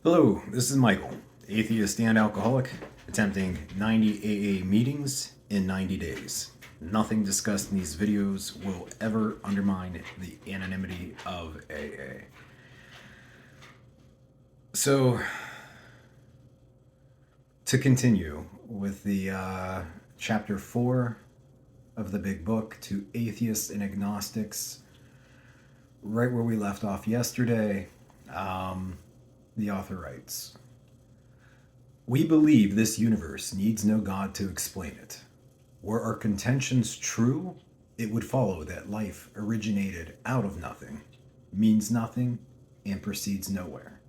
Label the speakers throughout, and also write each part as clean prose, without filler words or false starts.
Speaker 1: Hello, this is Michael, atheist and alcoholic, attempting 90 AA meetings in 90 days. Nothing discussed in these videos will ever undermine the anonymity of AA. So, to continue with the chapter 4 of the big book, To Atheists and Agnostics, right where we left off yesterday, the author writes, "We believe this universe needs no God to explain it. Were our contentions true, it would follow that life originated out of nothing, means nothing, and proceeds nowhere.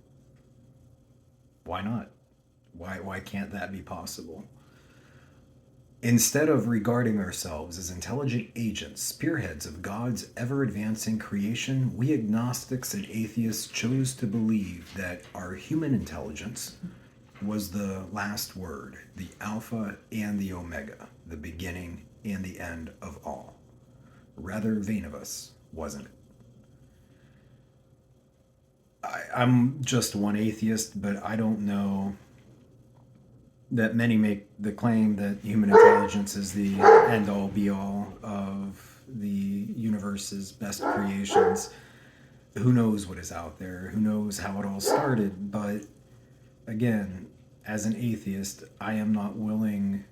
Speaker 1: Why not? Why can't that be possible? Instead of regarding ourselves as intelligent agents, spearheads of God's ever advancing creation, we agnostics and atheists chose to believe that our human intelligence was the last word, the Alpha and the Omega, the beginning and the end of all. Rather vain of us, wasn't it?" I'm just one atheist, but I don't know that many make the claim that human intelligence is the end all be all of the universe's best creations. Who knows what is out there? Who knows how it all started? But again, as an atheist, I am not willing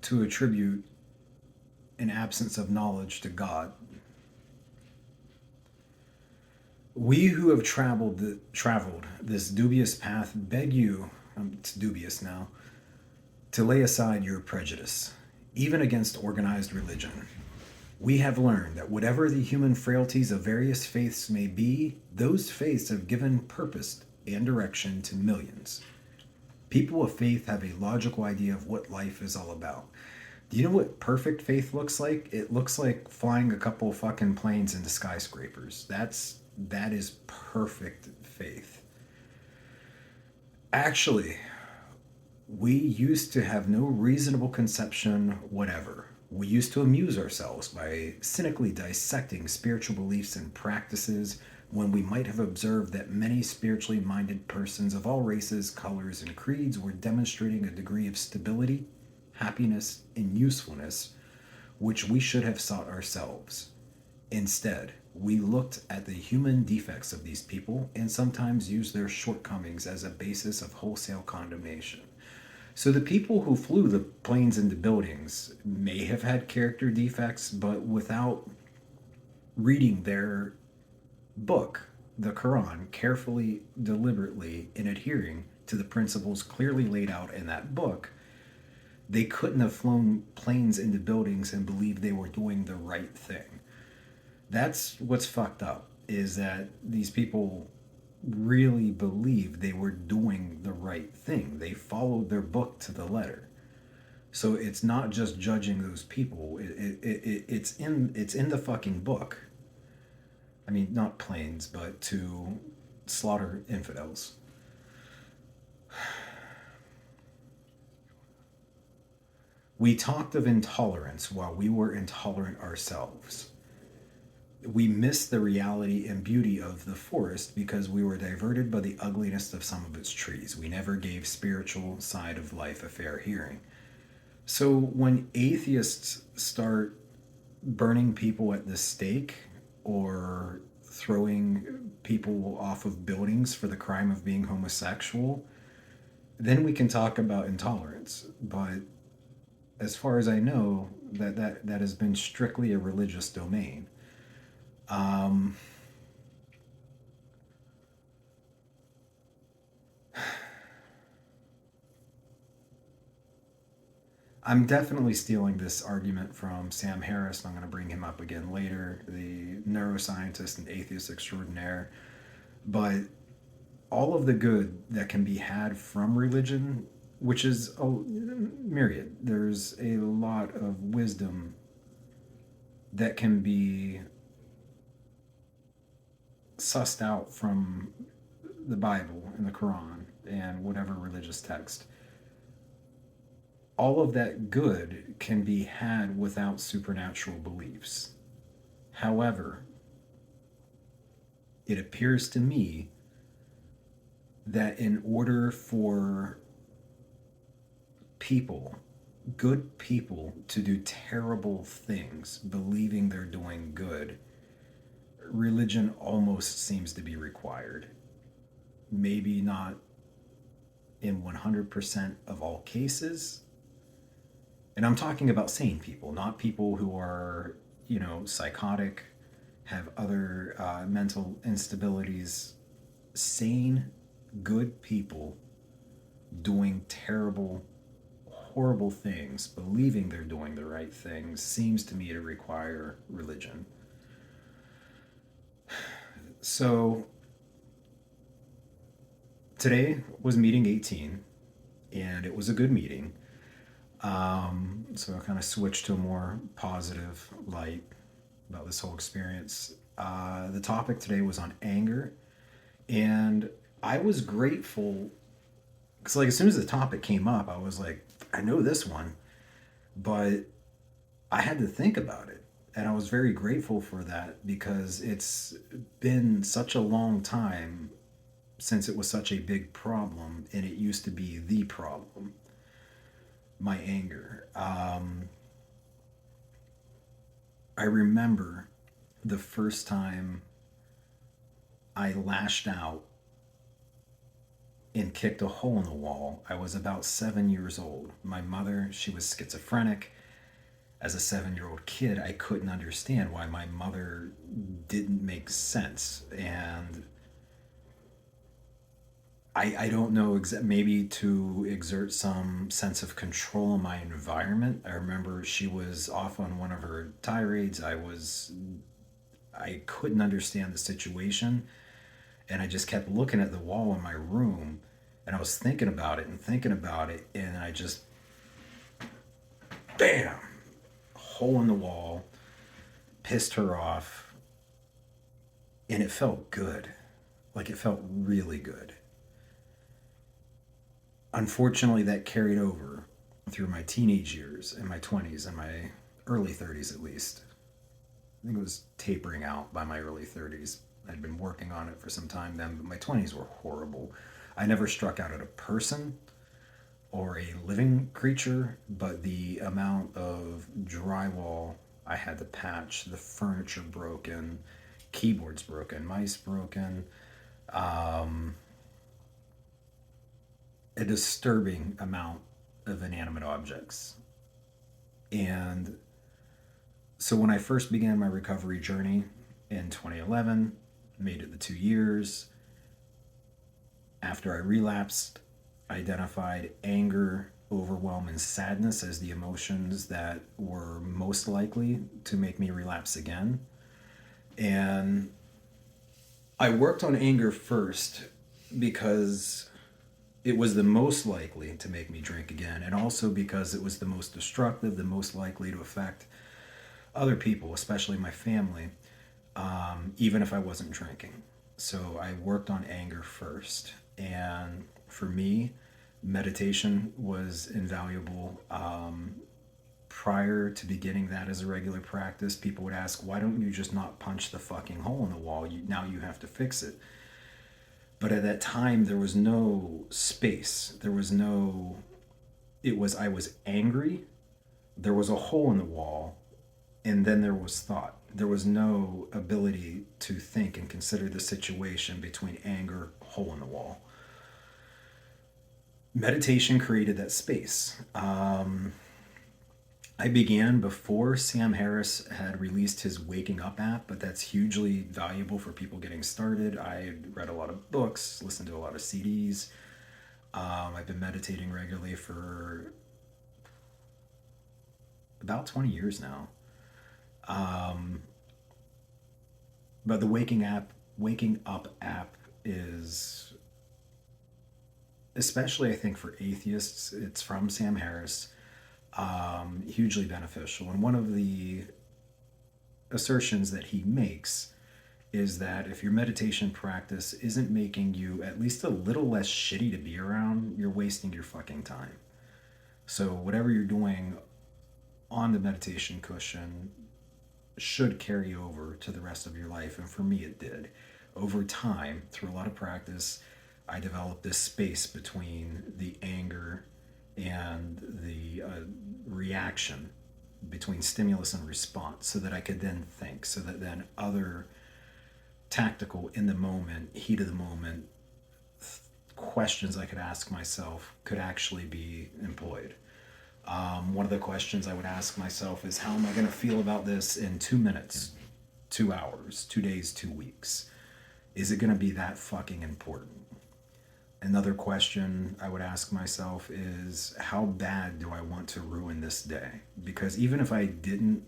Speaker 1: to attribute an absence of knowledge to God. We who have traveled this dubious path beg you, it's dubious now, to lay aside your prejudice, even against organized religion. We have learned that whatever the human frailties of various faiths may be, those faiths have given purpose and direction to millions. People of faith have a logical idea of what life is all about. Do you know what perfect faith looks like? It looks like flying a couple fucking planes into skyscrapers. That is perfect faith. Actually, we used to have no reasonable conception whatever. We used to amuse ourselves by cynically dissecting spiritual beliefs and practices when we might have observed that many spiritually minded persons of all races, colors, and creeds were demonstrating a degree of stability, happiness, and usefulness which we should have sought ourselves. Instead, we looked at the human defects of these people and sometimes used their shortcomings as a basis of wholesale condemnation. So the people who flew the planes into buildings may have had character defects, but without reading their book, the Quran, carefully, deliberately, and adhering to the principles clearly laid out in that book, they couldn't have flown planes into buildings and believed they were doing the right thing. That's what's fucked up, is that these people really believed they were doing the right thing. They followed their book to the letter. So it's not just judging those people. It's in the fucking book. I mean, not planes, but to slaughter infidels. We talked of intolerance while we were intolerant ourselves. We missed the reality and beauty of the forest because we were diverted by the ugliness of some of its trees. We never gave spiritual side of life a fair hearing. So when atheists start burning people at the stake or throwing people off of buildings for the crime of being homosexual, then we can talk about intolerance. But as far as I know, that has been strictly a religious domain. Um, I'm definitely stealing this argument from Sam Harris. I'm going to bring him up again later, the neuroscientist and atheist extraordinaire. But all of the good that can be had from religion, which is a myriad, there's a lot of wisdom that can be sussed out from the Bible and the Quran and whatever religious text. All of that good can be had without supernatural beliefs. However, it appears to me that in order for people, good people, to do terrible things, believing they're doing good, religion almost seems to be required. Maybe not in 100% of all cases. And I'm talking about sane people, not people who are, psychotic, have other mental instabilities. Sane, good people doing terrible, horrible things, believing they're doing the right things, seems to me to require religion. So today was meeting 18, and it was a good meeting. So I kind of switched to a more positive light about this whole experience. The topic today was on anger, and I was grateful because, like, as soon as the topic came up, I was like, I know this one, but I had to think about it. And I was very grateful for that because it's been such a long time since it was such a big problem, and it used to be the problem, my anger. I remember the first time I lashed out and kicked a hole in the wall. I was about 7 years old. My mother, she was schizophrenic. As a 7-year old kid, I couldn't understand why my mother didn't make sense. And I don't know, maybe to exert some sense of control in my environment. I remember she was off on one of her tirades. I couldn't understand the situation, and I just kept looking at the wall in my room, and I was thinking about it and thinking about it, and I just, bam, hole in the wall, pissed her off, and it felt good. Like, it felt really good. Unfortunately, that carried over through my teenage years and my 20s and my early 30s, at least. I think it was tapering out by my early 30s. I'd been working on it for some time then, but my 20s were horrible. I never struck out at a person or a living creature, but the amount of drywall I had to patch, the furniture broken, keyboards broken, mice broken, um, a disturbing amount of inanimate objects. And so when I first began my recovery journey in 2011, made it the 2 years. After I relapsed, I identified anger, overwhelm, and sadness as the emotions that were most likely to make me relapse again. And I worked on anger first because it was the most likely to make me drink again, and also because it was the most destructive, the most likely to affect other people, especially my family, even if I wasn't drinking. So I worked on anger first. And for me, meditation was invaluable. Prior to beginning that as a regular practice, people would ask, why don't you just not punch the fucking hole in the wall? Now you have to fix it. But at that time, there was no space. There was no, I was angry. There was a hole in the wall, and then there was thought. There was no ability to think and consider the situation between anger, hole in the wall. Meditation created that space. I began before Sam Harris had released his Waking Up app, but that's hugely valuable for people getting started. I read a lot of books, listened to a lot of CDs. I've been meditating regularly for about 20 years now. Um, but the Waking Up app is, especially I think for atheists, it's from Sam Harris, hugely beneficial. And one of the assertions that he makes is that if your meditation practice isn't making you at least a little less shitty to be around, you're wasting your fucking time. So whatever you're doing on the meditation cushion should carry over to the rest of your life. And for me, it did. Over time, through a lot of practice, I developed this space between the anger and the reaction, between stimulus and response, so that I could then think, so that then other tactical, in the moment, heat of the moment questions I could ask myself could actually be employed. One of the questions I would ask myself is, how am I going to feel about this in 2 minutes, 2 hours, 2 days, 2 weeks? Is it going to be that fucking important? Another question I would ask myself is, how bad do I want to ruin this day? Because even if I didn't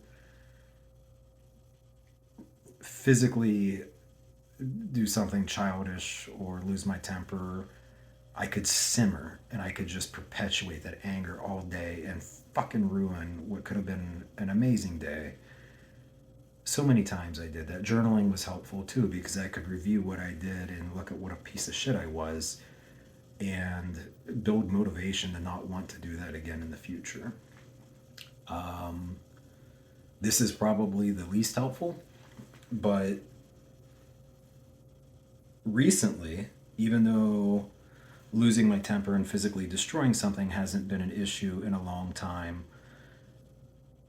Speaker 1: physically do something childish or lose my temper, I could simmer and I could just perpetuate that anger all day and fucking ruin what could have been an amazing day. So many times I did that. Journaling was helpful too, because I could review what I did and look at what a piece of shit I was and build motivation to not want to do that again in the future. Um, this is probably the least helpful, but recently, even though losing my temper and physically destroying something hasn't been an issue in a long time,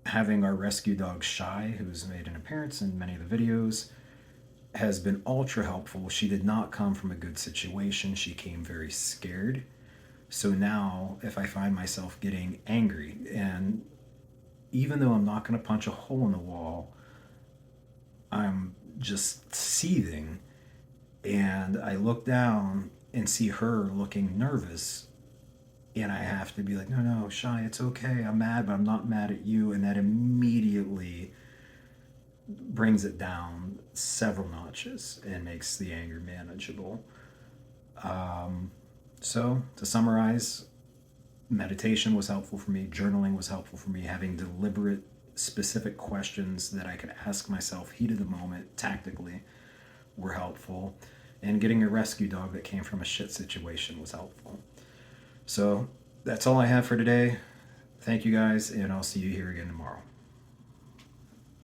Speaker 1: having our rescue dog Shy, who's made an appearance in many of the videos, has been ultra helpful. She did not come from a good situation. She came very scared. So now, if I find myself getting angry, and even though I'm not going to punch a hole in the wall, I'm just seething, and I look down and see her looking nervous, and I have to be like, no, no, Shy, it's okay. I'm mad, but I'm not mad at you. And that immediately brings it down several notches and makes the anger manageable. Um, so, to summarize, meditation was helpful for me, journaling was helpful for me, having deliberate, specific questions that I could ask myself, heat of the moment, tactically, were helpful, and getting a rescue dog that came from a shit situation was helpful. So, that's all I have for today. Thank you guys, and I'll see you here again tomorrow.